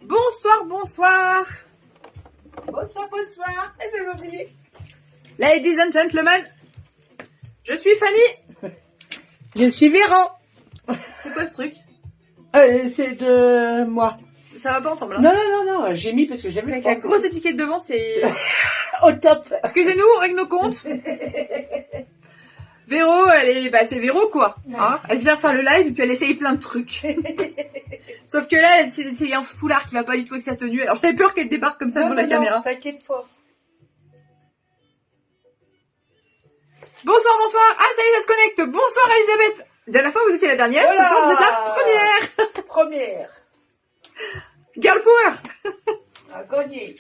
Bonsoir, bonsoir. Bonsoir, bonsoir. J'avais oublié. Ladies and gentlemen, je suis Fanny. Je suis Véran. C'est quoi ce truc? C'est de moi. Ça va pas ensemble, hein? Non, j'ai mis parce que j'aime Avec la grosse étiquette devant, c'est... Au top. Excusez-nous, on règle nos comptes. Véro, c'est Véro, quoi. Hein, elle vient faire le live et puis elle essaye plein de trucs. Sauf que là, c'est un foulard qui va pas du tout avec sa tenue. Alors j'avais peur qu'elle débarque comme ça devant la caméra. T'inquiète pas. Bonsoir, bonsoir. Ah, ça y est, ça se connecte. Bonsoir, Elisabeth. La dernière fois, vous étiez la dernière. Voilà. Ce soir, vous êtes la première. Première. Girl power. À gagner.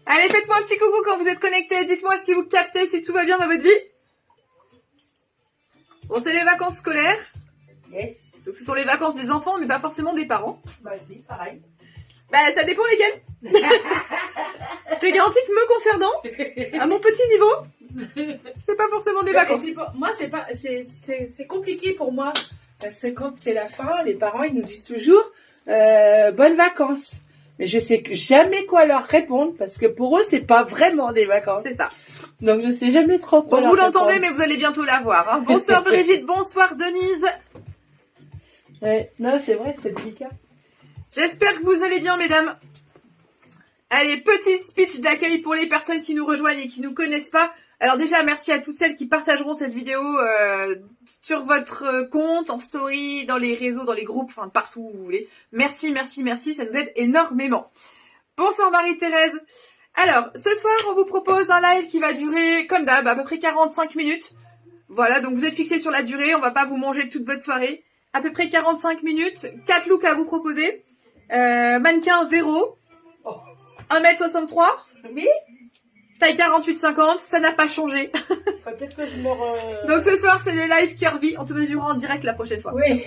Allez, faites-moi un petit coucou quand vous êtes connectés. Dites-moi si vous captez, si tout va bien dans votre vie. Bon, c'est les vacances scolaires. Yes. Donc, ce sont les vacances des enfants, mais pas forcément des parents. Bah si, pareil. Bah, ça dépend lesquels. Je te garantis que me concernant, à mon petit niveau, c'est pas forcément des vacances. Moi, c'est compliqué pour moi. Parce que quand c'est la fin, les parents, ils nous disent toujours bonnes vacances. Mais je sais jamais quoi leur répondre parce que pour eux, c'est pas vraiment des vacances. C'est ça. Donc, je sais jamais trop quoi Bon, leur vous l'entendez, répondre. mais vous allez bientôt la voir. Hein. Bonsoir Brigitte, bonsoir Denise. Ouais, non, c'est vrai, c'est délicat. J'espère que vous allez bien, mesdames. Allez, petit speech d'accueil pour les personnes qui nous rejoignent et qui nous connaissent pas. Alors déjà, merci à toutes celles qui partageront cette vidéo sur votre compte, en story, dans les réseaux, dans les groupes, enfin partout où vous voulez. Merci, merci, merci, ça nous aide énormément. Bonsoir Marie-Thérèse. Alors, ce soir, on vous propose un live qui va durer, comme d'hab, à peu près 45 minutes. Voilà, donc vous êtes fixés sur la durée, on va pas vous manger toute votre soirée. À peu près 45 minutes, 4 looks à vous proposer. Mannequin Véro, 1m63, Oui. taille 48-50, ça n'a pas changé. Faut peut-être que je me Donc ce soir, c'est le live curvy, on te mesurera en direct la prochaine fois. Oui.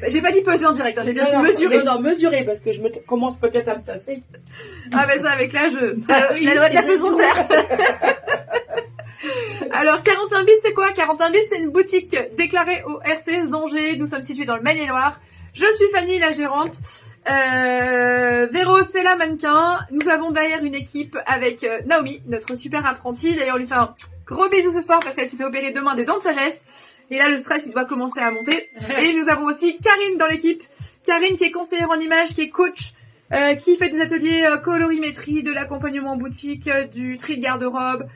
J'ai pas dit peser en direct, hein, j'ai bien dit mesurer. Non, mesurer, parce que je commence peut-être à me tasser. Ah ben ça, avec l'âge, Oui, la loi de la c'est pesanteur. Alors 41 bis, c'est quoi? 41 bis, c'est une boutique déclarée au RCS d'Angers. Nous sommes situés dans le Maine-et-Loire. Je suis Fanny, la gérante. Véro, c'est la mannequin. Nous avons derrière une équipe avec Naomi, notre super apprentie. D'ailleurs, on lui fait un gros bisou ce soir parce qu'elle se fait opérer demain des dents de sagesse. Et là, le stress, il doit commencer à monter. Et nous avons aussi Karine dans l'équipe. Karine qui est conseillère en images, qui est coach, qui fait des ateliers colorimétrie, de l'accompagnement en boutique, du tri de garde-robe.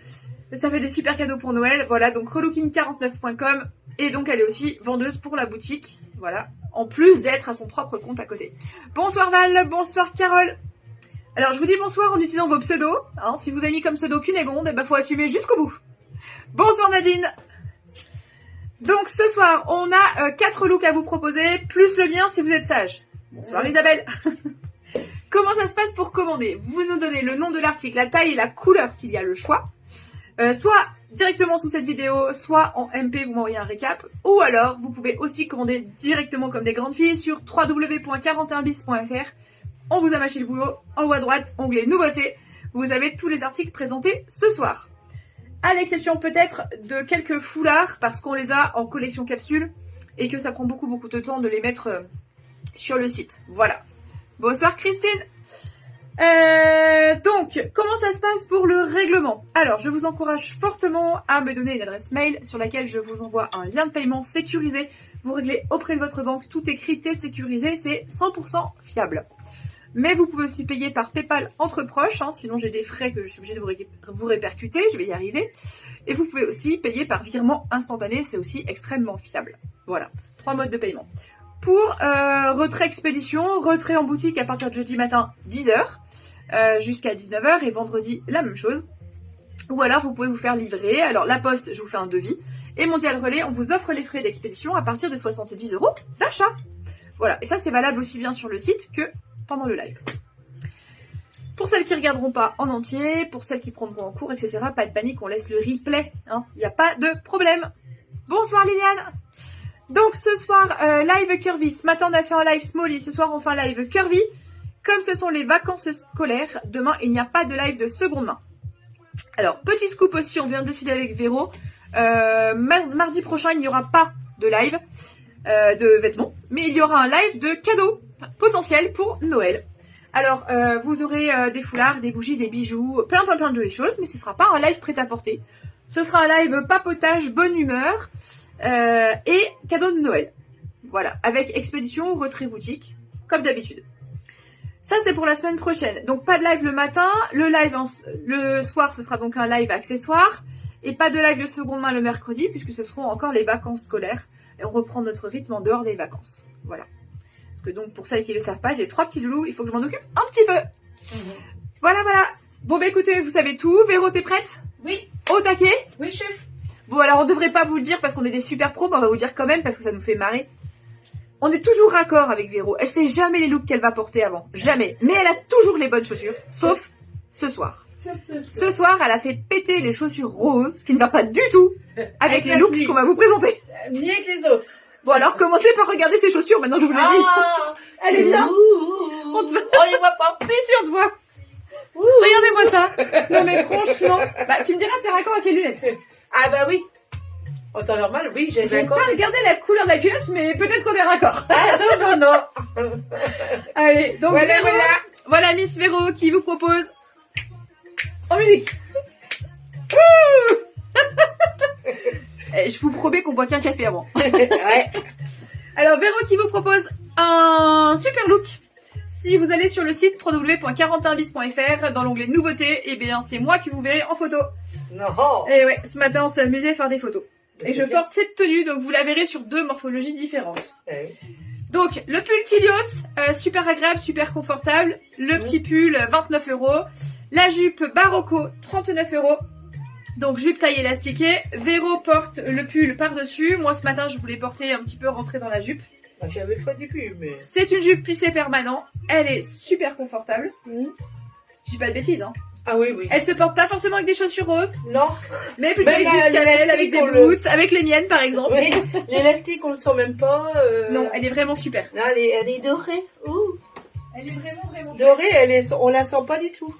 Ça fait des super cadeaux pour Noël. Voilà, donc relooking49.com. Et donc, elle est aussi vendeuse pour la boutique. Voilà, en plus d'être à son propre compte à côté. Bonsoir Val, bonsoir Carole. Alors, je vous dis bonsoir en utilisant vos pseudos. Hein, si vous avez mis comme pseudo Cunégonde, eh ben, faut assumer jusqu'au bout. Bonsoir Nadine. Donc, ce soir, on a 4 looks à vous proposer, plus le mien si vous êtes sage. Bonsoir Isabelle. Comment ça se passe pour commander? Vous nous donnez le nom de l'article, la taille et la couleur s'il y a le choix. Soit directement sous cette vidéo, soit en MP, vous m'envoyez un récap. Ou alors, vous pouvez aussi commander directement comme des grandes filles sur www.41bis.fr. On vous a mâché le boulot. En haut à droite, onglet nouveautés. Vous avez tous les articles présentés ce soir. À l'exception peut-être de quelques foulards, parce qu'on les a en collection capsule et que ça prend beaucoup de temps de les mettre sur le site. Voilà. Bonsoir Christine. Donc, comment ça se passe pour le règlement? Alors, je vous encourage fortement à me donner une adresse mail sur laquelle je vous envoie un lien de paiement sécurisé. Vous réglez auprès de votre banque, tout est crypté, sécurisé, c'est 100% fiable. Mais vous pouvez aussi payer par PayPal entre proches, hein, sinon j'ai des frais que je suis obligée de vous répercuter, je vais y arriver. Et vous pouvez aussi payer par virement instantané, c'est aussi extrêmement fiable. Voilà, 3 modes de paiement. Pour retrait expédition, retrait en boutique à partir de jeudi matin 10h. Jusqu'à 19h et vendredi la même chose. Ou alors vous pouvez vous faire livrer. Alors la poste, je vous fais un devis. Et Mondial Relais, on vous offre les frais d'expédition à partir de 70 € d'achat. Voilà, et ça c'est valable aussi bien sur le site que pendant le live. Pour celles qui ne regarderont pas en entier, pour celles qui prendront en cours, etc., pas de panique, on laisse le replay. Il n'y a pas de problème. Bonsoir Liliane. Donc ce soir, live curvy. Ce matin on a fait un live smally, ce soir on fait un live curvy. Comme ce sont les vacances scolaires, demain, il n'y a pas de live de seconde main. Alors, petit scoop aussi, on vient de décider avec Véro. Mardi prochain, il n'y aura pas de live de vêtements, mais il y aura un live de cadeaux. potentiel pour Noël. Alors, vous aurez des foulards, des bougies, des bijoux, plein de jolies choses, mais ce sera pas un live prêt-à-porter. Ce sera un live papotage, bonne humeur et cadeau de Noël. Voilà, avec expédition ou retrait boutique, comme d'habitude. Ça, c'est pour la semaine prochaine. Donc, pas de live le matin. Le soir, ce sera donc un live accessoire. Et pas de live de seconde main le mercredi, puisque ce seront encore les vacances scolaires. Et on reprend notre rythme en dehors des vacances. Voilà. Parce que donc, pour celles qui ne le savent pas, j'ai 3 petits loulous. Il faut que je m'en occupe un petit peu. Voilà. Bon, bah écoutez, vous savez tout. Véro, t'es prête? Oui. Au taquet? Oui, chef. Bon, alors, on devrait pas vous le dire parce qu'on est des super pros, mais on va vous le dire quand même parce que ça nous fait marrer. On est toujours raccord avec Véro. Elle sait jamais les looks qu'elle va porter avant. Jamais. Mais elle a toujours les bonnes chaussures. Sauf ce soir. Ce soir, elle a fait péter les chaussures roses, ce qui ne va pas du tout avec les looks qu'on va vous présenter. Ni avec les autres. Bon, alors commencez par regarder ses chaussures. Maintenant, je vous le dis. Elle est là. On les voit pas. Si, on te voit. Regardez-moi ça. Non, mais franchement. Bah, tu me diras, c'est raccord avec les lunettes. Ah bah oui. En temps normal, oui, j'ai J'ai d'accord. pas regardé la couleur de la culotte, mais peut-être qu'on est raccord. Ah non. Allez, donc Voilà, Véro, voilà Miss Véro qui vous propose en musique. Je vous promets qu'on boit qu'un café avant. Ouais. Alors Véro qui vous propose un super look. Si vous allez sur le site www.41bis.fr dans l'onglet nouveautés, eh bien c'est moi qui vous verrez en photo. Non. Et ouais, ce matin on s'est amusé à faire des photos. Et je bien. porte cette tenue, donc vous la verrez sur 2 morphologies différentes. Ouais. Donc, le pull Tilios, super agréable, super confortable. Le petit pull, 29 €. La jupe Barocco, 39 €. Donc, jupe taille élastiquée. Véro porte le pull par-dessus. Moi, ce matin, je voulais porter un petit peu rentré dans la jupe. J'avais fait du pull, mais... C'est une jupe plissée permanent. Elle est super confortable. Je dis pas de bêtises, hein. Ah oui, oui. Elle se porte pas forcément avec des chaussures roses, Non. mais plutôt Mais avec du cannelle, avec des boots, avec les miennes, par exemple. Oui. L'élastique, on le sent même pas. Non, elle est vraiment super. Non, elle est dorée. Ouh. Elle est vraiment Dorée, on la sent pas du tout.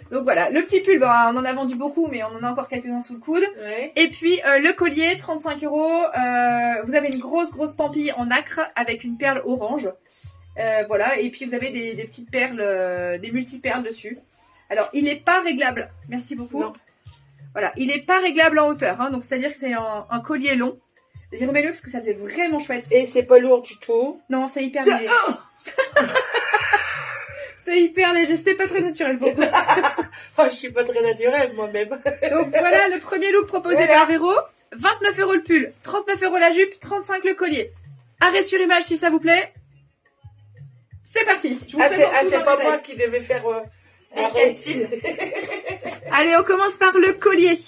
Donc voilà, le petit pull, bah, on en a vendu beaucoup, mais on en a encore quelques-uns sous le coude. Ouais. Et puis le collier, 35 €. Vous avez une grosse pampille en nacre avec une perle orange. Voilà, et puis vous avez des petites perles, des multi-perles dessus. Alors, il n'est pas réglable. Merci beaucoup. Non. Voilà, il n'est pas réglable en hauteur, hein, donc c'est-à-dire que c'est un collier long. J'ai remis le parce que ça faisait vraiment chouette. Et c'est pas lourd du tout. Non, c'est hyper léger. C'est hyper léger, c'était pas très naturel pour toi. Oh, je suis pas très naturelle moi-même. Donc voilà le premier look proposé Voilà. par Véro. 29 € le pull, 39 € la jupe, 35 € le collier. Arrêt sur image si ça vous plaît. C'est parti. Je vous présente tout c'est dans pas le moi détail. qui devais faire un quel style. Allez, on commence par le collier.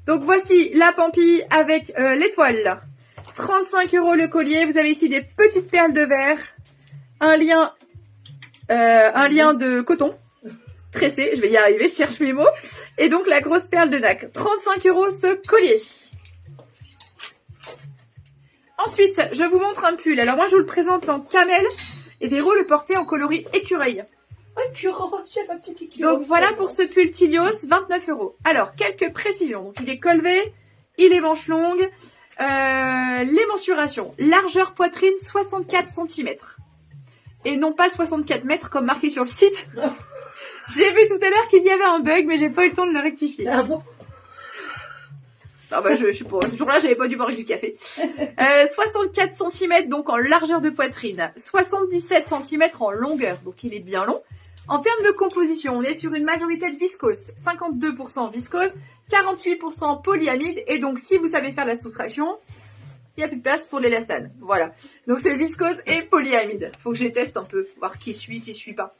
Donc voici la pampille avec l'étoile. 35 € le collier. Vous avez ici des petites perles de verre. Un lien de coton tressé. Je vais y arriver, je cherche mes mots. Et donc la grosse perle de nacre. 35 € ce collier. Ensuite, je vous montre un pull. Alors moi, je vous le présente en camel. Et Véro le portait en coloris écureuil. J'ai ma petite écureuil. Donc voilà pour ce pull Tilios, 29 €. Alors, quelques précisions. Donc il est collevé, il est manche longue. Les mensurations. Largeur poitrine, 64 cm. Et non pas 64 mètres comme marqué sur le site. J'ai vu tout à l'heure qu'il y avait un bug, mais j'ai pas eu le temps de le rectifier. Ah bon? Ah bah je suis pour ce jour-là, j'avais pas dû boire du café. 64 cm donc en largeur de poitrine, 77 cm en longueur, donc il est bien long. En termes de composition, on est sur une majorité de viscose, 52% viscose, 48% polyamide, et donc si vous savez faire la soustraction, il n'y a plus de place pour l'élastane. Voilà. Donc c'est viscose et polyamide. Faut que je les teste un peu, voir qui suit pas.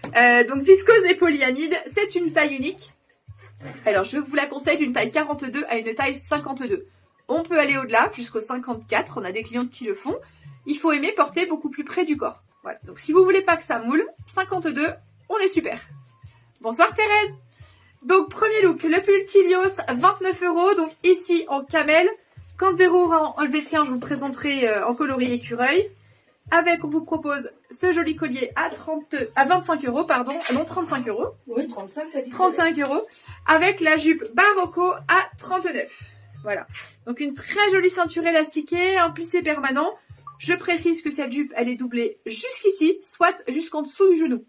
Donc viscose et polyamide, c'est une taille unique. Alors, je vous la conseille d'une taille 42 à une taille 52. On peut aller au-delà, jusqu'au 54. On a des clientes qui le font. Il faut aimer porter beaucoup plus près du corps. Voilà. Donc, si vous voulez pas que ça moule, 52, on est super. Bonsoir Thérèse. Donc, premier look, le pull Tilios, 29 €. Donc, ici, en camel. Quand Véro aura enlevé le sien, je vous le présenterai en coloris écureuil. Avec, on vous propose ce joli collier à 25 €, pardon. Non, 35 €. Oui, 35, t'as dit. 35 €. Avec la jupe Barocco à 39. Voilà. Donc une très jolie ceinture élastiquée, un plissé permanent. Je précise que cette jupe, elle est doublée jusqu'ici, soit jusqu'en dessous du genou.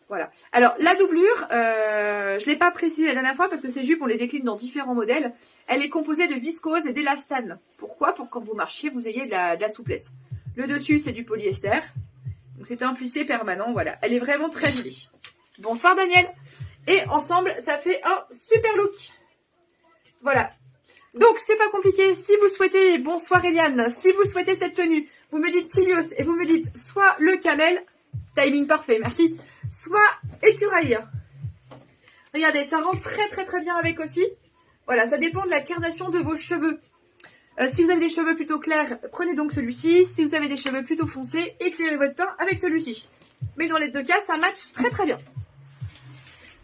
Voilà. Alors, la doublure, je ne l'ai pas précisé la dernière fois parce que ces jupes, on les décline dans différents modèles. Elle est composée de viscose et d'élastane. Pourquoi? Pour quand vous marchiez, vous ayez de la souplesse. Le dessus, c'est du polyester. Donc, c'est un plissé permanent, voilà. Elle est vraiment très jolie. Bonsoir Daniel. Et ensemble, ça fait un super look. Voilà. Donc, c'est pas compliqué. Si vous souhaitez, bonsoir Eliane, si vous souhaitez cette tenue, vous me dites Tilios et vous me dites soit le camel, timing parfait, merci, soit écureuil. Regardez, ça rend très très très bien avec aussi. Voilà, ça dépend de la carnation de vos cheveux. Si vous avez des cheveux plutôt clairs, prenez donc celui-ci. Si vous avez des cheveux plutôt foncés, éclairez votre teint avec celui-ci. Mais dans les deux cas, ça match très très bien.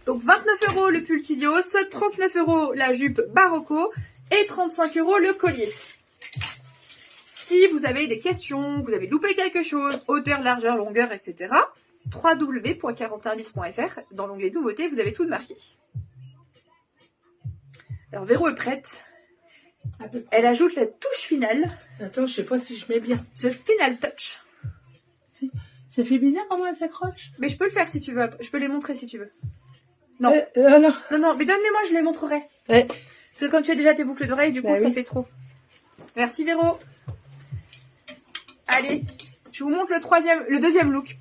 Donc 29 € le pull Tilios, 39 € la jupe Barocco et 35 € le collier. Si vous avez des questions, vous avez loupé quelque chose, hauteur, largeur, longueur, etc. www.41bis.fr, dans l'onglet nouveautés, vous avez tout marqué. Alors Véro est prête. Elle ajoute la touche finale. Attends, je sais pas si je mets bien. The final touch. Ça fait bizarre comment elle s'accroche. Mais je peux le faire si tu veux. Je peux les montrer si tu veux. Non. Non. Non, mais donne-les-moi, je les montrerai. Ouais. Parce que comme tu as déjà tes boucles d'oreilles, du coup, ça oui. fait trop. Merci Véro. Allez, je vous montre le deuxième look.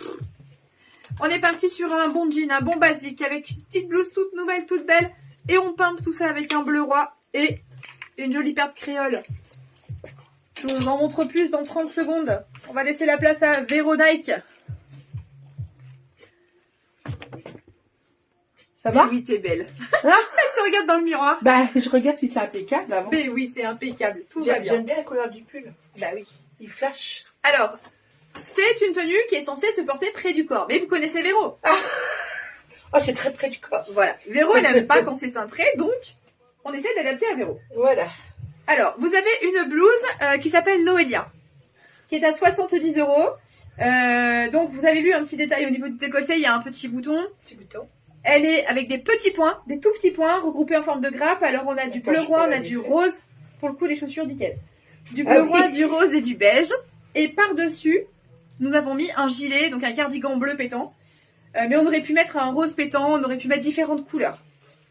On est parti sur un bon jean, un bon basique, avec une petite blouse toute nouvelle, toute belle. Et on pimpe tout ça avec un bleu roi et une jolie paire de créole. Je vous en montre plus dans 30 secondes. On va laisser la place à Véro Nike. Ça va? Oui, t'es belle. Hein? Elle se regarde dans le miroir. Bah, je regarde si c'est impeccable avant. Mais oui, c'est impeccable. Tout va bien. J'aime bien la couleur du pull. Bah oui. Il flash. Alors, c'est une tenue qui est censée se porter près du corps. Mais vous connaissez Véro. Oh, c'est très près du corps. Voilà. Véro, elle n'aime pas quand c'est cintré, donc on essaie d'adapter à Véro. Voilà. Alors, vous avez une blouse qui s'appelle Noelia, qui est à 70 €. Donc, vous avez vu un petit détail au niveau du décolleté, il y a un petit bouton. Petit bouton. Elle est avec des petits points, des tout petits points, regroupés en forme de grappe. Alors, on a du bleu roi, on a du rose. Pour le coup, les chaussures, nickel. Du bleu roi, du rose et du beige. Et par-dessus, nous avons mis un gilet, donc un cardigan bleu pétant. Mais on aurait pu mettre un rose pétant, on aurait pu mettre différentes couleurs.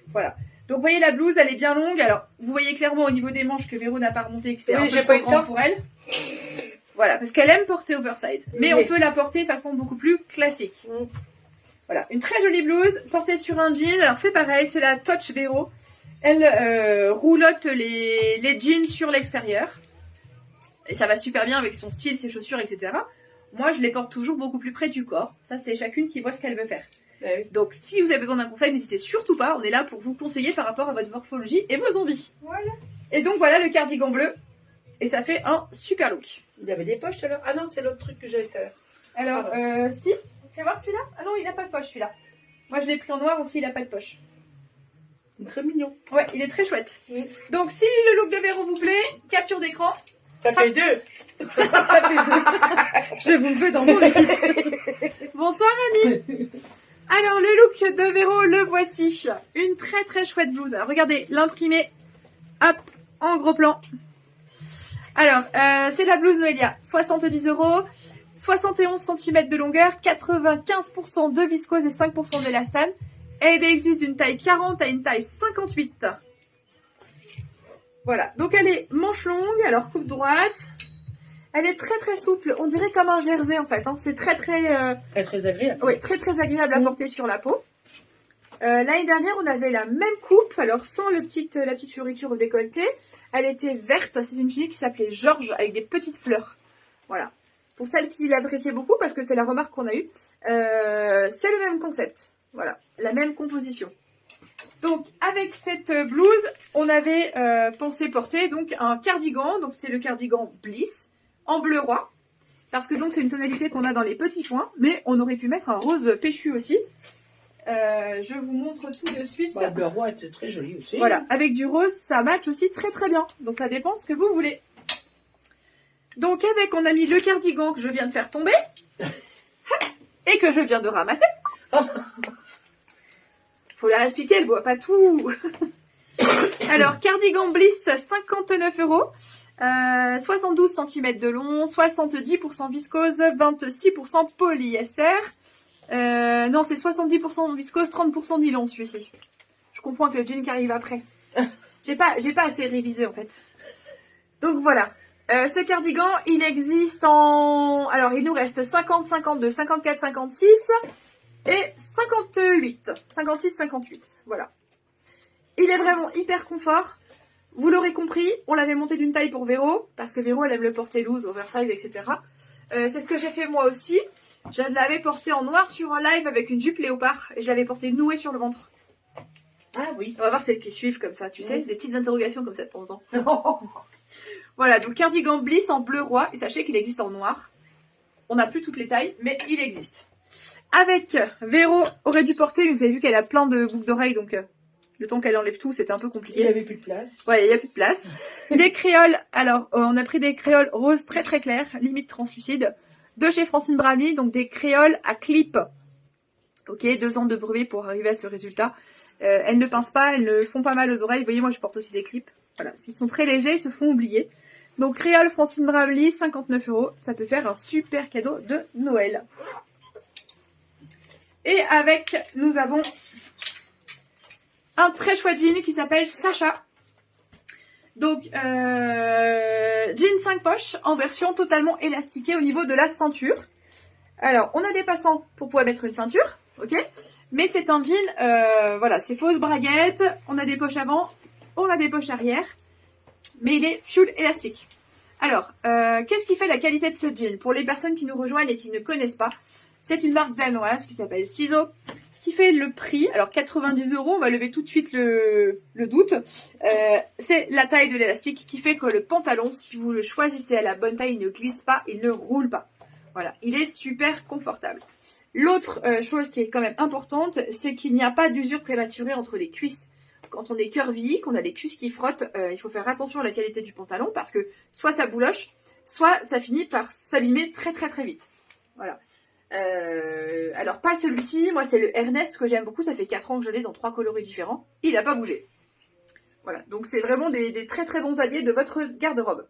Voilà. Donc, vous voyez, la blouse, elle est bien longue. Alors, vous voyez clairement au niveau des manches que Véro n'a pas remonté, que c'est un peu trop grand pour elle. Voilà, parce qu'elle aime porter oversize. Mais on peut la porter de façon beaucoup plus classique. Voilà, une très jolie blouse portée sur un jean. Alors, c'est pareil, c'est la Touch Véro. Elle roulotte les jeans sur l'extérieur. Et ça va super bien avec son style, ses chaussures, etc. Moi, je les porte toujours beaucoup plus près du corps. Ça, c'est chacune qui voit ce qu'elle veut faire. Donc, si vous avez besoin d'un conseil, n'hésitez surtout pas. On est là pour vous conseiller par rapport à votre morphologie et vos envies. Voilà. Et donc, voilà le cardigan bleu. Et ça fait un super look. Il avait des poches tout à l'heure. Ah non, c'est l'autre truc que j'avais tout à l'heure. Alors, si. Fais voir celui-là. Ah non, il n'a pas de poche, celui-là. Moi, je l'ai pris en noir aussi, il n'a pas de poche. Très mignon. Ouais, il est très chouette. Donc, si le look de Véro vous plaît, capture d'écran. Ça fait deux. Je vous veux dans mon équipe. Bonsoir Annie. Alors le look de Véro, le voici. Une très très chouette blouse. Alors, regardez l'imprimé, hop, en gros plan. Alors c'est la blouse Noelia, 70 €, 71 cm de longueur, 95% de viscose et 5% d'élastane. Elle existe d'une taille 40 à une taille 58. Voilà, donc elle est manche longue, alors coupe droite. Elle est très très souple, on dirait comme un jersey en fait. Hein. C'est très très... Elle est très agréable. Oui, très très agréable à porter sur la peau. L'année dernière, on avait la même coupe, alors sans la petite fioriture au décolleté. Elle était verte, c'est une fille qui s'appelait Georges avec des petites fleurs. Voilà. Pour celles qui l'appréciaient beaucoup, parce que c'est la remarque qu'on a eue, c'est le même concept. Voilà, la même composition. Donc, avec cette blouse, on avait pensé porter donc un cardigan. Donc, c'est le cardigan Bliss en bleu roi. Parce que donc, c'est une tonalité qu'on a dans les petits coins. Mais on aurait pu mettre un rose péchu aussi. Je vous montre tout de suite. Bah, le bleu roi était très joli aussi. Voilà, avec du rose, ça match aussi très très bien. Donc, ça dépend ce que vous voulez. Donc, on a mis le cardigan que je viens de faire tomber. Et que je viens de ramasser. Faut la expliquer, elle voit pas tout. Alors, cardigan Bliss, 59 €. 72 cm de long, 70% viscose, 26% polyester. Non, c'est 70% viscose, 30% nylon celui-ci. Je confonds avec le jean qui arrive après. J'ai pas assez révisé en fait. Donc voilà. Ce cardigan, il existe en... Alors, il nous reste 50, 52, 54, 56 et 58. 56, 58. Voilà. Il est vraiment hyper confort. Vous l'aurez compris, on l'avait monté d'une taille pour Véro, parce que Véro, elle aime le porter loose, oversize, etc. C'est ce que j'ai fait moi aussi. Je l'avais porté en noir sur un live avec une jupe léopard et je l'avais porté noué sur le ventre. Ah oui. On va voir celles qui suivent comme ça, tu sais, des petites interrogations comme ça de temps en temps. Voilà, donc cardigan Bliss en bleu roi, et sachez qu'il existe en noir. On n'a plus toutes les tailles, mais il existe. Avec Véro aurait dû porter, mais vous avez vu qu'elle a plein de boucles d'oreilles, donc le temps qu'elle enlève tout, c'était un peu compliqué. Il n'y avait plus de place. Ouais, il n'y a plus de place. Des créoles, alors on a pris des créoles roses très très claires, limite translucides, de chez Francine Brami, donc des créoles à clip. Ok, 2 ans de brevet pour arriver à ce résultat. Elles ne pincent pas, elles ne font pas mal aux oreilles. Vous voyez, moi je porte aussi des clips. Voilà, s'ils sont très légers, ils se font oublier. Donc créole Francine Brami, 59 €. Ça peut faire un super cadeau de Noël. Et avec, nous avons un très chouette jean qui s'appelle Sacha. Donc, jean 5 poches en version totalement élastiquée au niveau de la ceinture. Alors, on a des passants pour pouvoir mettre une ceinture, ok. Mais c'est un jean, voilà, c'est fausse braguette. On a des poches avant, on a des poches arrière. Mais il est full élastique. Alors, qu'est-ce qui fait la qualité de ce jean? Pour les personnes qui nous rejoignent et qui ne connaissent pas, c'est une marque danoise qui s'appelle Ciseaux. Ce qui fait le prix, alors 90 €, on va lever tout de suite le doute. C'est la taille de l'élastique qui fait que le pantalon, si vous le choisissez à la bonne taille, il ne glisse pas, il ne roule pas. Voilà, il est super confortable. L'autre chose qui est quand même importante, c'est qu'il n'y a pas d'usure prématurée entre les cuisses. Quand on est curvy, qu'on a les cuisses qui frottent, il faut faire attention à la qualité du pantalon parce que soit ça bouloche, soit ça finit par s'abîmer très très très vite. Voilà. Alors pas celui-ci, moi c'est le Ernest que j'aime beaucoup, ça fait 4 ans que je l'ai dans 3 coloris différents. Il n'a pas bougé. Voilà, donc c'est vraiment des très très bons alliés de votre garde-robe.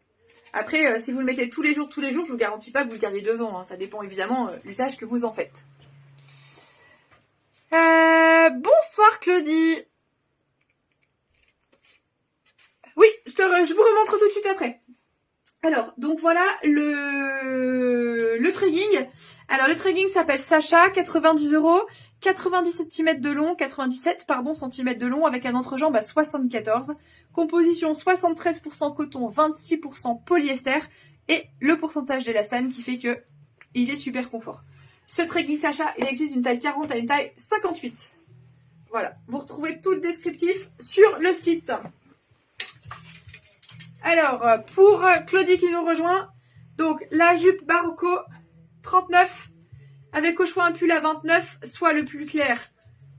Après, si vous le mettez tous les jours, je vous garantis pas que vous le gardiez 2 ans. Hein. Ça dépend évidemment l'usage que vous en faites. Bonsoir Claudie. Oui, je vous remontre tout de suite après. Alors, donc voilà le tracking. Alors, le tracking s'appelle Sacha, 90 €, 97 cm de long, 97 cm de long avec un entrejambe à 74. Composition 73% coton, 26% polyester et le pourcentage d'élastane qui fait que il est super confort. Ce tracking Sacha, il existe d'une taille 40 à une taille 58. Voilà, vous retrouvez tout le descriptif sur le site. Alors, pour Claudie qui nous rejoint, donc la jupe Barocco 39, avec au choix un pull à 29, soit le plus clair,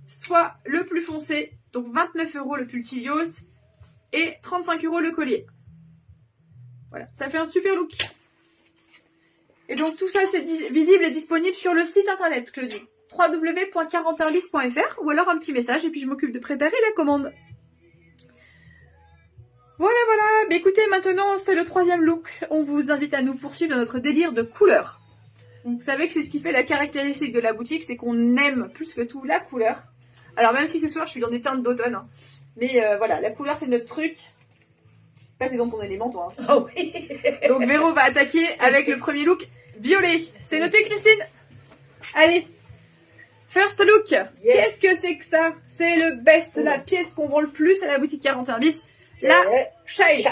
soit le plus foncé. Donc 29 € le pull Tilios et 35 € le collier. Voilà, ça fait un super look. Et donc tout ça c'est visible et disponible sur le site internet Claudie, www.41bis.fr, ou alors un petit message et puis je m'occupe de préparer la commande. Voilà, voilà. Mais écoutez, maintenant, c'est le 3e look. On vous invite à nous poursuivre dans notre délire de couleurs. Vous savez que c'est ce qui fait la caractéristique de la boutique, c'est qu'on aime plus que tout la couleur. Alors, même si ce soir, je suis dans des teintes d'automne. Hein. Mais voilà, la couleur, c'est notre truc. Pas t'es dans ton élément, toi. Hein. Oh oui. Donc, Véro va attaquer avec le premier look violet. C'est noté, Christine? Allez. First look. Yes. Qu'est-ce que c'est que ça? C'est le best, la pièce qu'on vend le plus à la boutique 41 bis. La chaée.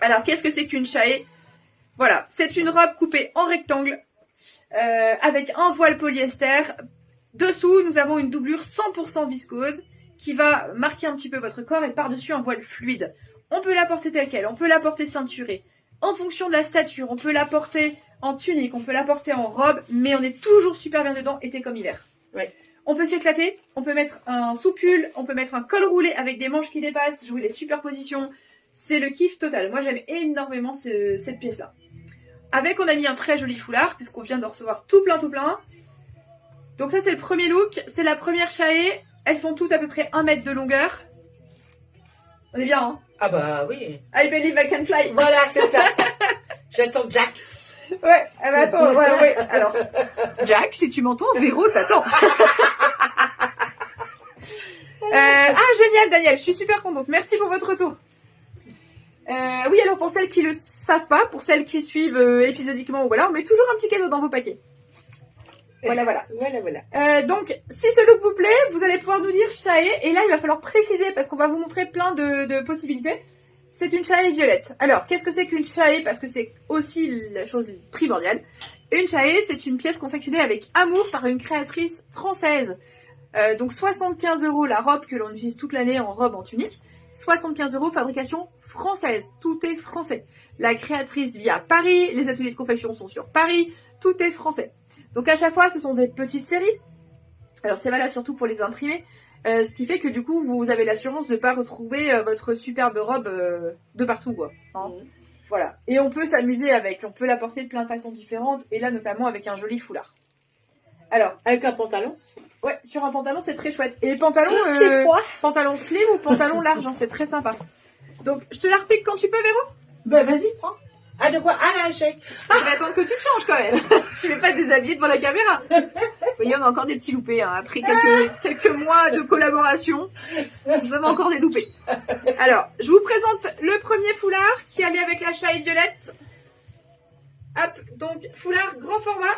Alors, qu'est-ce que c'est qu'une chaée? Voilà, c'est une robe coupée en rectangle avec un voile polyester. Dessous, nous avons une doublure 100% viscose qui va marquer un petit peu votre corps et par-dessus un voile fluide. On peut la porter telle quelle, on peut la porter ceinturée. En fonction de la stature, on peut la porter en tunique, on peut la porter en robe, mais on est toujours super bien dedans, été comme hiver. Ouais. On peut s'éclater, on peut mettre un sous-pull, on peut mettre un col roulé avec des manches qui dépassent, jouer les superpositions. C'est le kiff total. Moi, j'aime énormément cette pièce-là. Avec, on a mis un très joli foulard, puisqu'on vient de recevoir tout plein, tout plein. Donc ça, c'est le premier look. C'est la première chaée. Elles font toutes à peu près 1 mètre de longueur. On est bien, hein? Ah bah oui. I believe I can fly. Voilà, c'est ça. J'attends Jack. Ouais, ah bah attends, ouais. Alors, Jack, si tu m'entends, Véro t'attend. Génial, Daniel, je suis super contente. Merci pour votre retour. Oui, alors pour celles qui le savent pas, pour celles qui suivent épisodiquement, voilà, on met toujours un petit cadeau dans vos paquets. Voilà. Donc, si ce look vous plaît, vous allez pouvoir nous dire Chaé. Et là, il va falloir préciser parce qu'on va vous montrer plein de possibilités. C'est une Chaé violette. Alors, qu'est-ce que c'est qu'une Chaé? Parce que c'est aussi la chose primordiale. Une Chaé, c'est une pièce confectionnée avec amour par une créatrice française. Donc 75 € la robe que l'on utilise toute l'année en robe en tunique. 75 € fabrication française. Tout est français. La créatrice vit à Paris. Les ateliers de confection sont sur Paris. Tout est français. Donc à chaque fois, ce sont des petites séries. Alors c'est valable surtout pour les imprimés. Ce qui fait que du coup, vous avez l'assurance de ne pas retrouver votre superbe robe de partout, quoi. Hein. Voilà. Et on peut s'amuser avec. On peut la porter de plein de façons différentes. Et là, notamment avec un joli foulard. Alors, avec un pantalon. Ouais, sur un pantalon, c'est très chouette. Et les pantalons, pantalon slim ou pantalon large, hein, c'est très sympa. Donc, je te la repique quand tu peux, Véro? Bah vas-y, prends. Ah, de quoi? Ah là, j'ai... Je vais attendre que tu te changes quand même. Tu ne vas pas te déshabiller devant la caméra. Vous voyez, on a encore des petits loupés. Hein. Après quelques mois de collaboration, nous avons encore des loupés. Alors, je vous présente le premier foulard qui allait avec la Chaé violette. Hop, donc foulard grand format.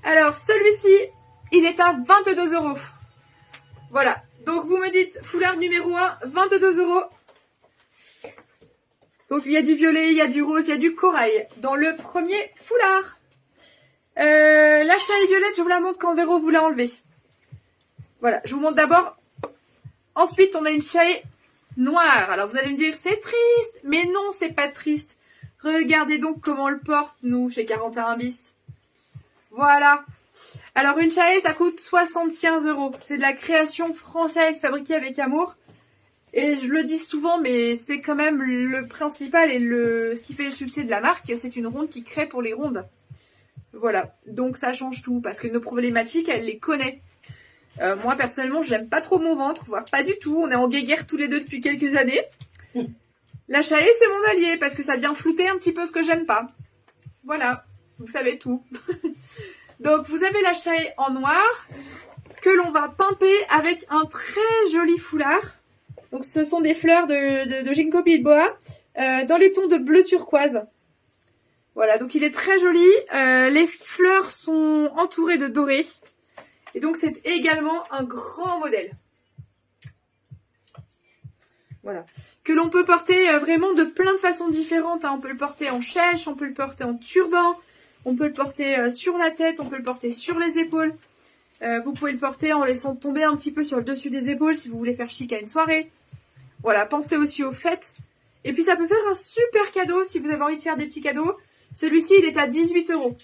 Alors, celui-ci, il est à 22 €. Voilà. Donc, vous me dites foulard numéro 1, 22 €. Donc, il y a du violet, il y a du rose, il y a du corail dans le premier foulard. La Chaé violette, je vous la montre quand Véro vous l'a enlevée. Voilà, je vous montre d'abord. Ensuite, on a une Chaé noire. Alors, vous allez me dire, c'est triste. Mais non, c'est pas triste. Regardez donc comment on le porte, nous, chez 41 bis. Voilà. Alors, une Chaé, ça coûte 75 €. C'est de la création française fabriquée avec amour. Et je le dis souvent, mais c'est quand même le principal et ce qui fait le succès de la marque. C'est une ronde qui crée pour les rondes. Voilà. Donc, ça change tout parce que nos problématiques, elle les connaît. Moi, personnellement, j'aime pas trop mon ventre, voire pas du tout. On est en guéguerre tous les deux depuis quelques années. La Chaé, c'est mon allié parce que ça vient flouter un petit peu ce que j'aime pas. Voilà. Vous savez tout. Donc, vous avez la Chaé en noir que l'on va pimper avec un très joli foulard. Donc, ce sont des fleurs de ginkgo biloba dans les tons de bleu turquoise. Voilà, donc il est très joli. Les fleurs sont entourées de doré. Et donc, c'est également un grand modèle. Voilà. Que l'on peut porter vraiment de plein de façons différentes. Hein. On peut le porter en chèche, on peut le porter en turban. On peut le porter sur la tête, on peut le porter sur les épaules. Vous pouvez le porter en laissant tomber un petit peu sur le dessus des épaules si vous voulez faire chic à une soirée. Voilà, pensez aussi aux fêtes. Et puis ça peut faire un super cadeau si vous avez envie de faire des petits cadeaux. Celui-ci, il est à 18 €.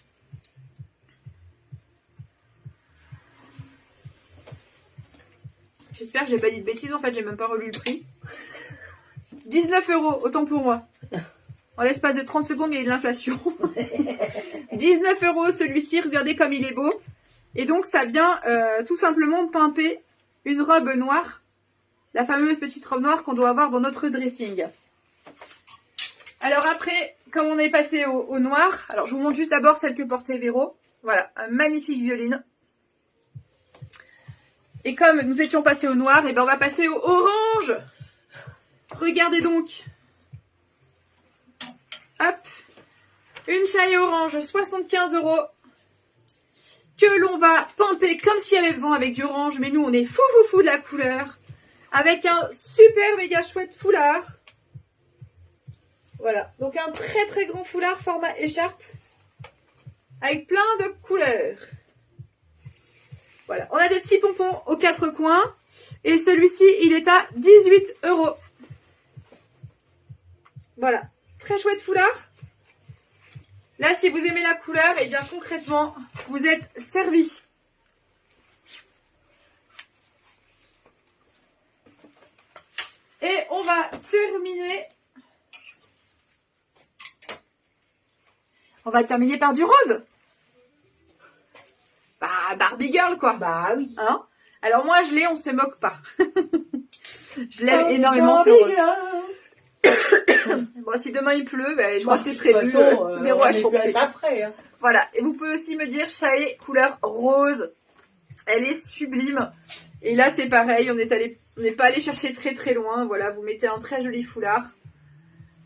J'espère que j'ai pas dit de bêtises, en fait, j'ai même pas relu le prix. 19 €, autant pour moi. En l'espace de 30 secondes, il y a de l'inflation. 19 € celui-ci, regardez comme il est beau. Et donc, ça vient tout simplement pimper une robe noire. La fameuse petite robe noire qu'on doit avoir dans notre dressing. Alors après, comme on est passé au noir, alors je vous montre juste d'abord celle que portait Véro. Voilà, un magnifique violine. Et comme nous étions passés au noir, et ben on va passer au orange. Regardez donc. Hop, une Chaé orange, 75 €, que l'on va pimper comme s'il y avait besoin avec du orange, mais nous on est fou de la couleur, avec un super méga chouette foulard. Voilà, donc un très grand foulard format écharpe, avec plein de couleurs. Voilà, on a des petits pompons aux quatre coins, et celui-ci il est à 18 €. Voilà. Très chouette foulard. Là, si vous aimez la couleur, et bien concrètement, vous êtes servi. Et on va terminer. On va terminer par du rose. Bah, Barbie Girl, quoi. Bah oui. Hein? Alors moi je l'ai, on se moque pas. Je l'aime énormément ce rose. Bon, si demain il pleut, ben, je crois que c'est prévu. Véro a chanté. Après, hein. Voilà, et vous pouvez aussi me dire Chalet couleur rose. Elle est sublime. Et là c'est pareil, on n'est pas allé chercher très très loin. Voilà, vous mettez un très joli foulard.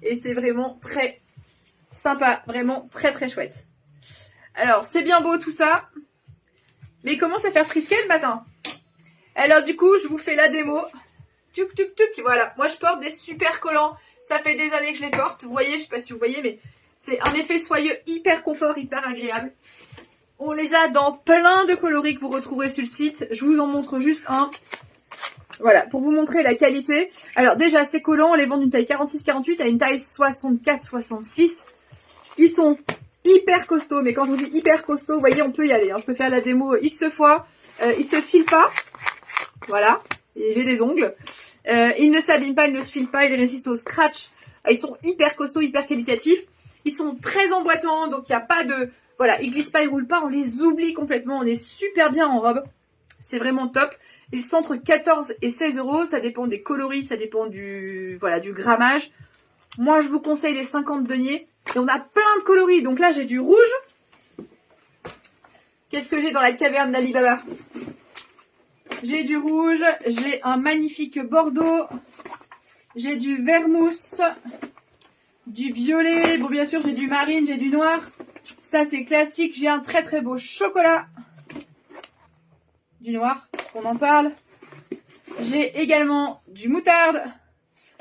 Et c'est vraiment très sympa, vraiment très très chouette. Alors c'est bien beau tout ça, mais il commence à faire frisquet le matin. Alors du coup je vous fais la démo. Tuc tuc tuc, voilà. Moi je porte des super collants. Ça fait des années que je les porte. Vous voyez, je sais pas si vous voyez, mais c'est un effet soyeux hyper confort, hyper agréable. On les a dans plein de coloris que vous retrouverez sur le site. Je vous en montre juste un. Voilà, pour vous montrer la qualité. Alors déjà, ces collants, on les vend d'une taille 46-48 à une taille 64-66. Ils sont hyper costauds, mais quand je vous dis hyper costauds, vous voyez, on peut y aller. Hein. Je peux faire la démo X fois. Ils se filent pas. Voilà, et j'ai des ongles. Ils ne s'abîment pas, ils ne se filent pas, ils résistent au scratch. Ils sont hyper costauds, hyper qualitatifs. Ils sont très emboîtants, donc il n'y a pas de... Voilà, ils glissent pas, ils roulent pas, on les oublie complètement. On est super bien en robe. C'est vraiment top. Ils sont entre 14 et 16 euros. Ça dépend des coloris, ça dépend du grammage. Moi, je vous conseille les 50 deniers. Et on a plein de coloris. Donc là, j'ai du rouge. Qu'est-ce que j'ai dans la caverne d'Alibaba? J'ai du rouge. J'ai un magnifique bordeaux. J'ai du vermouth. Du violet. Bon, bien sûr, j'ai du marine, j'ai du noir. Ça, c'est classique. J'ai un très très beau chocolat. Du noir, on en parle. J'ai également du moutarde.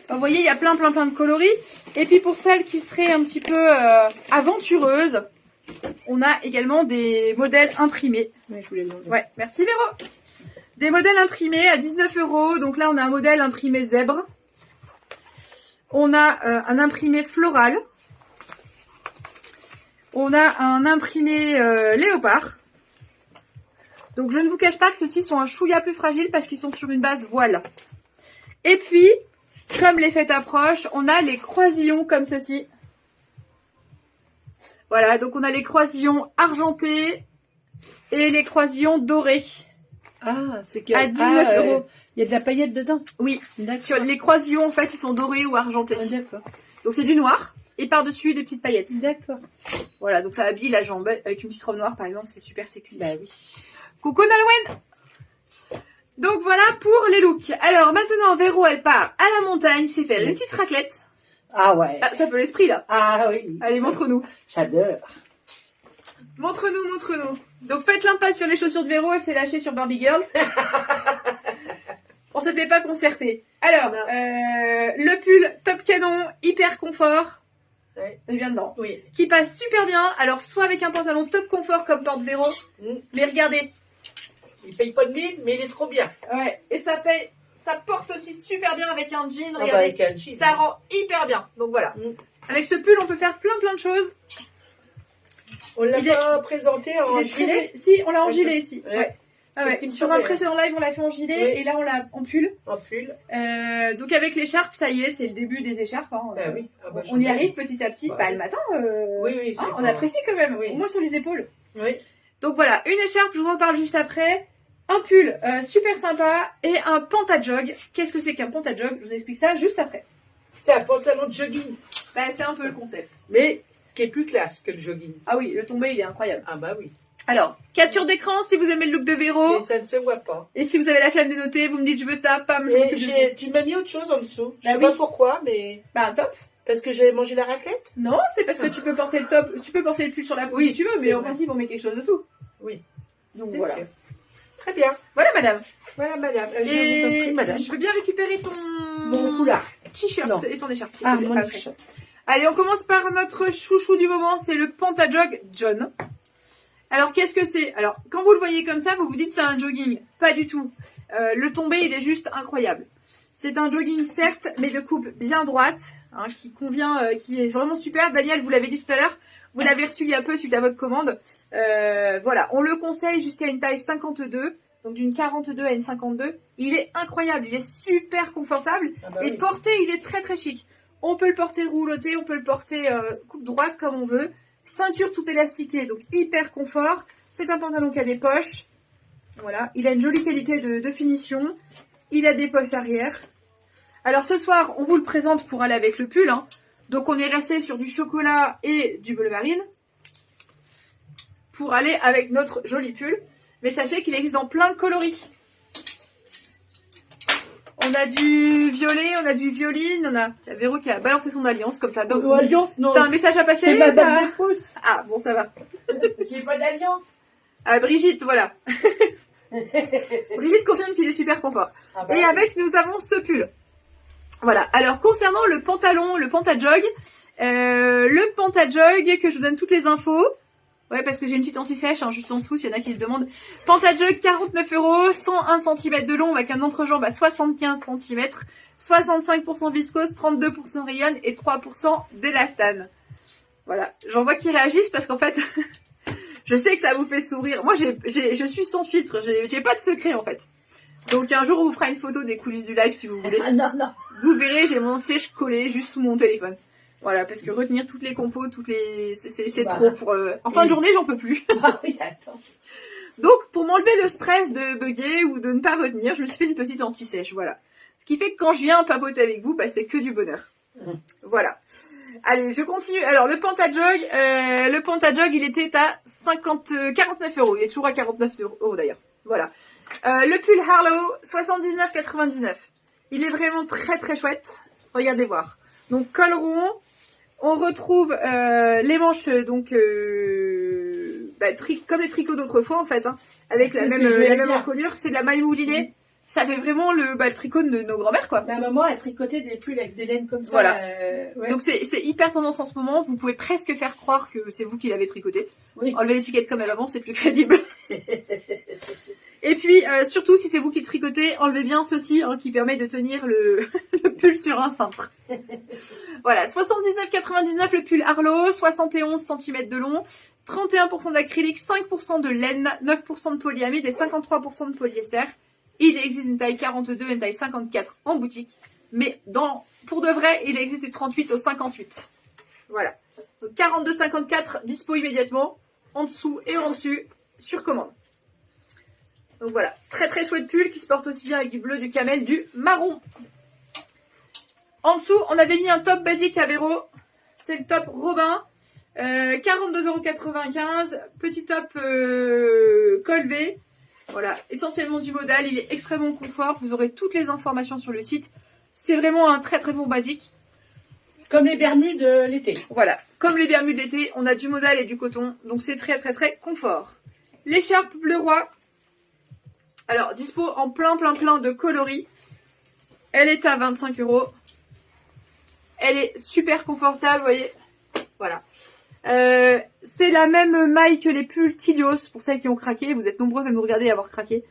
Vous voyez, il y a plein de coloris. Et puis pour celles qui seraient un petit peu aventureuses, on a également des modèles imprimés. Ouais, je voulais le demander. Ouais, merci Véro. Des modèles imprimés à 19 euros. Donc là, on a un modèle imprimé zèbre. On a un imprimé floral. On a un imprimé léopard. Donc je ne vous cache pas que ceux-ci sont un chouïa plus fragiles parce qu'ils sont sur une base voile. Et puis, comme les fêtes approchent, on a les croisillons comme ceci. Voilà, donc on a les croisillons argentés et les croisillons dorés. Ah, c'est qu'il y à 19 euros. Il y a de la paillette dedans. Oui, D'accord. les croisillons en fait ils sont dorés ou argentés. Ah, d'accord. Donc c'est du noir et par-dessus des petites paillettes. D'accord. Voilà, donc ça habille la jambe avec une petite robe noire par exemple, c'est super sexy. Bah oui. Coucou Nolwenn. Donc voilà pour les looks. Alors maintenant Véro elle part à la montagne, c'est faire une petite raclette. Ah ouais. Ah, ça peut l'esprit là. Ah oui. Allez, montre-nous. J'adore. Montre-nous, montre-nous. Donc faites l'impasse sur les chaussures de Véro, elle s'est lâchée sur Barbie Girl. On s'était pas concerté. Alors, le pull top canon, hyper confort. Ouais. Elle est bien dedans. Oui. Qui passe super bien. Alors soit avec un pantalon top confort comme porte Véro. Mais regardez. Il paye pas de mine, mais il est trop bien. Ouais. Et ça porte aussi super bien avec un jean. Ah Regardez. bah, avec un jean. Ça rend hyper bien. Donc voilà. Avec ce pull, on peut faire plein de choses. On l'a pas présenté en gilet. Si, on l'a en gilet ici. Ouais. Ah ouais. Sur un précédent live, on l'a fait en gilet Oui. et là, on l'a en pull. En pull. Donc avec l'écharpe, ça y est, c'est le début des écharpes. Hein. Bah oui. Ah bah, On y arrive petit à petit. Bah, Bah, le matin, oui, hein, c'est on pas- apprécie quand même. Oui. Au moins sur les épaules. Oui. Donc voilà, une écharpe, je vous en parle juste après. Un pull super sympa et un pantajog. Qu'est-ce que c'est qu'un pantajog? Je vous explique ça juste après. C'est un pantalon de jogging, Bah, c'est un peu le concept. mais qui est plus classe que le jogging. Ah oui, le tombé, il est incroyable. Ah bah oui. Alors, capture d'écran si vous aimez le look de Véro. Et ça ne se voit pas. Et si vous avez la flemme de noter, vous me dites je veux ça, pam, je m'occupe de tout. Tu m'as mis autre chose en dessous. Je Bah sais oui. pas pourquoi, mais Bah, un top. parce que j'avais mangé la raclette. Non, c'est parce que tu peux porter le top, tu peux porter le pull sur la peau Oui, si tu veux, c'est mais en vrai. principe, on met quelque chose dessous. Oui. Donc C'est voilà. sûr. Très bien. Voilà, madame. Voilà, madame. Je vous en Et prie, madame. je veux bien récupérer ton Mon foulard. t-shirt Non. et ton écharpe. s'il Ah, te plaît, mon après. t-shirt. Allez, on commence par notre chouchou du moment, c'est le Pantajog John. Alors, qu'est-ce que c'est? Alors, quand vous le voyez comme ça, vous vous dites c'est un jogging. Pas du tout. Le tombé, il est juste incroyable. C'est un jogging, certes, mais de coupe bien droite, hein, qui convient, qui est vraiment super. Daniel, vous l'avez dit tout à l'heure, vous l'avez reçu il y a peu suite à votre commande. Voilà, on le conseille jusqu'à une taille 52, donc d'une 42 à une 52. Il est incroyable, il est super confortable. Ah bah Et oui. porté, il est très très chic. On peut le porter rouloté, on peut le porter coupe droite comme on veut. Ceinture tout élastiquée, donc hyper confort. C'est un pantalon qui a des poches. Voilà, il a une jolie qualité de finition. Il a des poches arrière. Alors ce soir, on vous le présente pour aller avec le pull. Hein. Donc on est resté sur du chocolat et du bleu marine. Pour aller avec notre joli pull. Mais sachez qu'il existe dans plein de coloris. On a du violet, on a du violine, on a... Tiens, Véro qui a balancé son alliance comme ça. Donc, alliance, non. T'as un message à passer? C'est ma date d'épouse. Ah, bon, ça va. J'ai pas d'alliance. Ah, Brigitte, voilà. Brigitte confirme qu'il est super confort. Ah bah, et avec, nous avons ce pull. Voilà. Alors, concernant le pantalon, le pantajog, que je vous donne toutes les infos. Ouais, parce que j'ai une petite anti-sèche, hein, juste en dessous, s'il y en a qui se demandent. Pantajog, 49 €, 101 cm de long avec un entrejambe à 75 cm, 65% viscose, 32% rayon et 3% d'élastane. Voilà. J'en vois qui réagissent parce qu'en fait, je sais que ça vous fait sourire. Moi, je suis sans filtre, j'ai pas de secret en fait. Donc un jour, on vous fera une photo des coulisses du live si vous voulez. Ah, non, non. Vous verrez, j'ai mon siège collé juste sous mon téléphone. Voilà, parce que retenir toutes les compos, c'est Bah, trop pour... En fin de journée, j'en peux plus. Ah oui, attends. Donc, pour m'enlever le stress de bugger ou de ne pas retenir, je me suis fait une petite anti-sèche, voilà. Ce qui fait que quand je viens papoter avec vous, bah, c'est que du bonheur. Voilà. Allez, je continue. Alors, le pantajog, il était à 49 €. Il est toujours à 49 € d'ailleurs. Voilà. Le pull Harlow, 79,99 €. Il est vraiment très très chouette. Regardez voir. Donc, col rond. On retrouve les manches, donc, comme les tricots d'autrefois, en fait, hein, avec la même encolure. C'est de la maille moulinée. Ça fait vraiment le tricot de nos grands-mères, quoi. Ma maman a tricoté des pulls avec des laines comme ça. Voilà. Ouais. Donc, c'est hyper tendance en ce moment. Vous pouvez presque faire croire que c'est vous qui l'avez tricoté. Oui. Enlevez l'étiquette comme elle avant, c'est plus crédible. Et puis, surtout, si c'est vous qui le tricotez, enlevez bien ceci, hein, qui permet de tenir le pull sur un cintre. Voilà, 79,99 € le pull Harlow, 71 cm de long, 31% d'acrylique, 5% de laine, 9% de polyamide et 53% de polyester. Il existe une taille 42 et une taille 54 en boutique, mais pour de vrai, il existe du 38 au 58. Voilà, donc 42-54 dispo immédiatement, en dessous et en dessus, sur commande. Donc voilà, très très chouette pull qui se porte aussi bien avec du bleu, du camel, du marron. En dessous, on avait mis un top basique à Véro. C'est le top Robin. 42,95 €. Petit top col V. Voilà, essentiellement du modal. Il est extrêmement confort. Vous aurez toutes les informations sur le site. C'est vraiment un très très bon basique. Comme les Bermudes l'été. Voilà, comme les Bermudes l'été, on a du modal et du coton. Donc c'est très très très confort. L'écharpe bleu roi. Alors, dispo en plein de coloris. Elle est à 25 €. Elle est super confortable, vous voyez. Voilà. C'est la même maille que les pulls Tilios, pour celles qui ont craqué. Vous êtes nombreuses à nous regarder et à avoir craqué.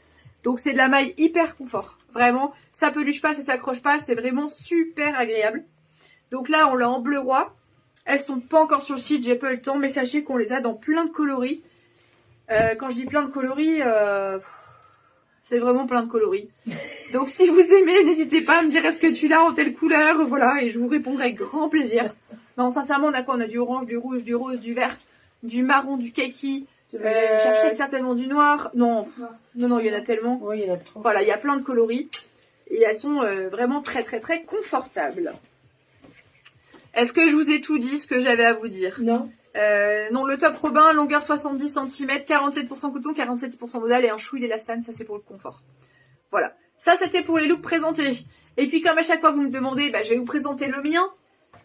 Donc, c'est de la maille hyper confort. Vraiment, ça peluche pas, ça s'accroche pas. C'est vraiment super agréable. Donc là, on l'a en bleu roi. Elles sont pas encore sur le site, j'ai pas eu le temps. Mais sachez qu'on les a dans plein de coloris. Quand je dis plein de coloris... c'est vraiment plein de coloris. Donc si vous aimez, n'hésitez pas à me dire est-ce que tu l'as en telle couleur, voilà, et je vous répondrai avec grand plaisir. Non, sincèrement, on a quoi? On a du orange, du rouge, du rose, du vert, du marron, du kaki, certainement du noir. Non, il y en a tellement. Oui, il y en a trop. Voilà, il y a plein de coloris. Et elles sont vraiment très très très confortables. Est-ce que je vous ai tout dit ce que j'avais à vous dire? Non. Non, le top Robin, longueur 70 cm, 47% coton, 47% modal et un chouille d'élastane, ça c'est pour le confort. Voilà, ça c'était pour les looks présentés. Et puis comme à chaque fois vous me demandez, je vais vous présenter le mien.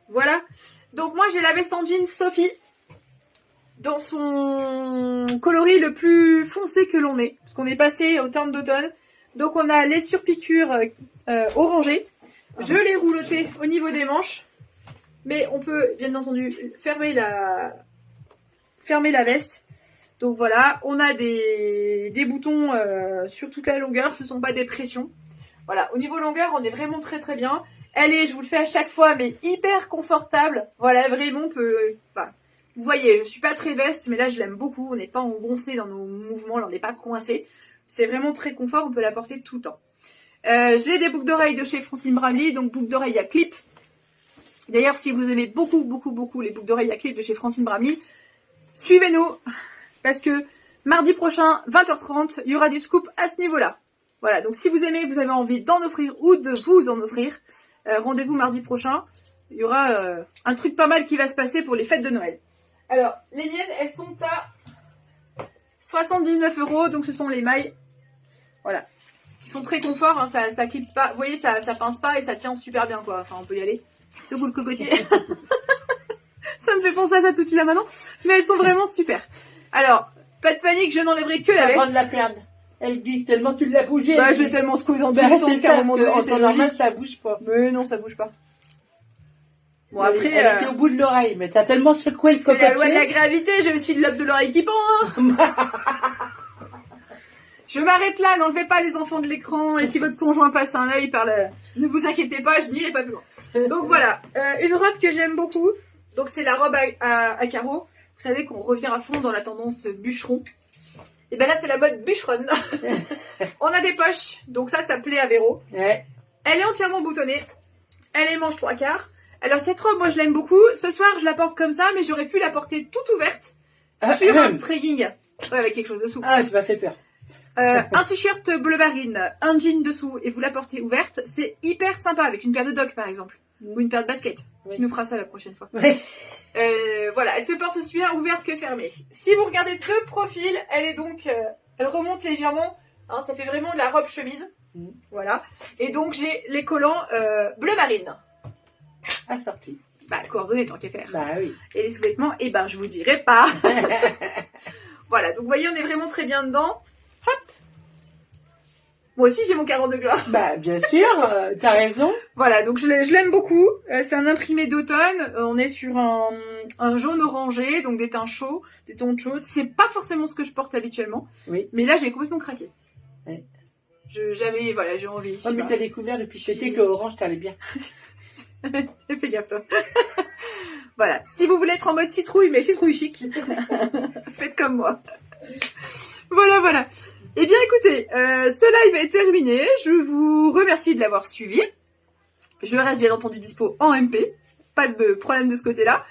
Voilà, donc moi j'ai la veste en jean Sophie, dans son coloris le plus foncé que l'on ait, parce qu'on est passé au teint d'automne. Donc on a les surpiqûres orangées, je l'ai rouloté au niveau des manches. Mais on peut, bien entendu, fermer la veste. Donc voilà, on a des boutons sur toute la longueur. Ce ne sont pas des pressions. Voilà, au niveau longueur, on est vraiment très très bien. Elle est, je vous le fais à chaque fois, mais hyper confortable. Voilà, vraiment, vous voyez, je ne suis pas très veste, mais là, je l'aime beaucoup. On n'est pas engoncé dans nos mouvements, là, on n'est pas coincé. C'est vraiment très confort, on peut la porter tout le temps. J'ai des boucles d'oreilles de chez Francine Bramley, donc boucles d'oreilles à clip. D'ailleurs, si vous aimez beaucoup les boucles d'oreilles à clip de chez Francine Bramley, suivez-nous, parce que Mardi prochain, 20h30, il y aura du scoop à ce niveau-là. Voilà, donc si vous aimez, vous avez envie d'en offrir ou de vous en offrir, rendez-vous mardi prochain. Il y aura un truc pas mal qui va se passer pour les fêtes de Noël. Alors, les miennes, elles sont à 79 €, donc ce sont les mailles. Voilà. Ils sont très confort, hein, ça quitte pas. Vous voyez, ça pince pas et ça tient super bien, quoi. Enfin, on peut y aller. Secoue le cocotier. Ça me fait penser à ça tout de suite là maintenant. Mais elles sont vraiment super. Alors, pas de panique, je n'enlèverai que la veste. Avant de la perdre. Elle glisse tellement tu l'as bougée. Bah, je l'ai tellement secoué dans tous Bah, les sens c'est qu'à un ça, moment parce donné, qu'en c'est temps normal, logique. ça bouge pas. Mais non, ça bouge pas. Bon, Elle après, était au bout de l'oreille, mais t'as tellement secoué le c'est la loi de la cocotier. gravité, j'ai aussi le lobe de l'oreille qui pend, hein. Je m'arrête là, n'enlevez pas les enfants de l'écran, et si votre conjoint passe un œil par le... Ne vous inquiétez pas, je n'irai pas plus loin. Donc voilà, une robe que j'aime beaucoup, donc c'est la robe à carreaux. Vous savez qu'on revient à fond dans la tendance bûcheron. Et ben là, c'est la mode bûcheronne. On a des poches, donc ça plaît à Véro. Ouais. Elle est entièrement boutonnée, elle est manche 3/4. Alors cette robe, moi je l'aime beaucoup. Ce soir, je la porte comme ça, mais j'aurais pu la porter toute ouverte sur un trekking. Ouais, avec quelque chose dessous. Ah, tu m'as fait peur. Un t-shirt bleu marine, un jean dessous et vous la portez ouverte, c'est hyper sympa avec une paire de docks par exemple, ou une paire de baskets. Oui. Tu nous feras ça la prochaine fois. Oui. Voilà, elle se porte aussi bien ouverte que fermée. Si vous regardez de profil, elle est donc, elle remonte légèrement, hein, ça fait vraiment de la robe chemise. Voilà. Et donc j'ai les collants bleu marine. Assorti. Bah coordonnées tant qu'à faire. Bah oui. Et les sous-vêtements, eh ben je vous dirai pas. Voilà, donc vous voyez, on est vraiment très bien dedans. Hop. Moi aussi j'ai mon cadran de gloire. Bah bien sûr, t'as raison. Voilà, donc je l'aime beaucoup. C'est un imprimé d'automne. On est sur un jaune orangé, donc des teints chauds, des tons chauds. C'est pas forcément ce que je porte habituellement. Oui. Mais là, j'ai complètement craqué. Ouais. Voilà, j'ai envie. Oh, mais t'as découvert depuis cet été que l'orange t'allait bien. Fais gaffe, toi. Voilà. Si vous voulez être en mode citrouille, mais citrouille chic, faites comme moi. Voilà, voilà. Eh bien, écoutez, ce live est terminé. Je vous remercie de l'avoir suivi. Je reste bien entendu dispo en MP. Pas de problème de ce côté-là.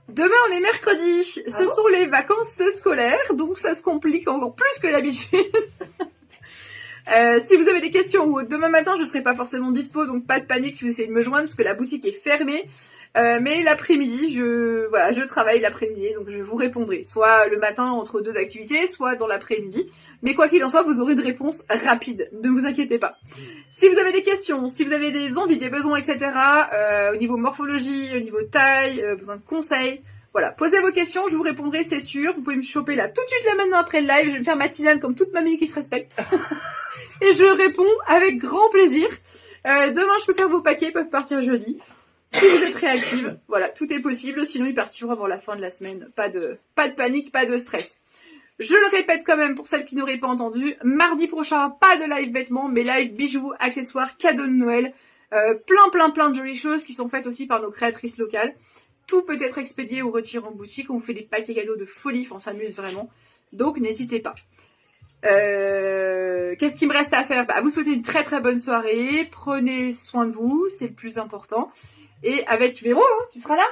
Demain, on est mercredi. Ce sont les vacances scolaires, donc ça se complique encore plus que d'habitude. Si vous avez des questions ou demain matin, je serai pas forcément dispo, donc pas de panique si vous essayez de me joindre parce que la boutique est fermée. Mais l'après-midi, je travaille l'après-midi, donc je vous répondrai. Soit le matin entre deux activités, soit dans l'après-midi. Mais quoi qu'il en soit, vous aurez une réponse rapide. Ne vous inquiétez pas. Si vous avez des questions, si vous avez des envies, des besoins, etc., au niveau morphologie, au niveau taille, besoin de conseils, voilà, posez vos questions, je vous répondrai, c'est sûr. Vous pouvez me choper là tout de suite là maintenant après le live. Je vais me faire ma tisane comme toute mamie qui se respecte. Et je réponds avec grand plaisir. Demain, je peux faire vos paquets, ils peuvent partir jeudi. Si vous êtes réactive, voilà, tout est possible. Sinon, ils partiront avant la fin de la semaine. Pas de panique, pas de stress. Je le répète quand même pour celles qui n'auraient pas entendu. Mardi prochain, pas de live vêtements, mais live bijoux, accessoires, cadeaux de Noël. Plein de jolies choses qui sont faites aussi par nos créatrices locales. Tout peut être expédié ou retiré en boutique. On vous fait des paquets cadeaux de folie, on s'amuse vraiment. Donc, n'hésitez pas. Qu'est-ce qu'il me reste à faire? Vous souhaitez une très bonne soirée. Prenez soin de vous, c'est le plus important. Et avec Véro, hein, tu seras là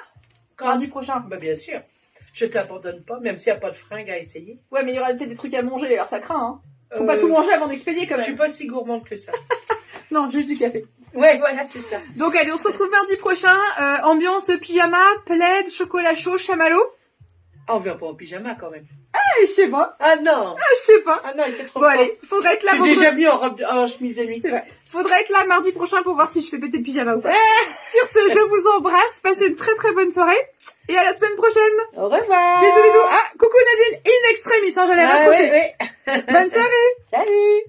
mardi prochain. Bah bien sûr. Je t'abandonne pas, même s'il n'y a pas de fringues à essayer. Ouais, mais il y aura peut-être des trucs à manger, alors ça craint. Hein. Faut pas tout manger avant d'expédier quand même. Je suis pas si gourmande que ça. Non, juste du café. Ouais, voilà, c'est ça. Donc allez, on se retrouve mardi prochain. Ambiance pyjama, plaid, chocolat chaud, chamallow. Ah, on vient pas en pyjama quand même. Je sais pas. Ah non. Je sais pas. Ah non, il fait trop Bon froid. allez, faudrait être là. J'ai déjà mis en chemise de nuit. C'est vrai. Faudrait être là mardi prochain pour voir si je fais péter le pyjama ou pas. Sur ce, je vous embrasse. Passez une très bonne soirée. Et à la semaine prochaine. Au revoir. Bisous. Ah, coucou Nadine, in extremis, hein, j'allais raccrocher. Ouais. Bonne soirée. Salut.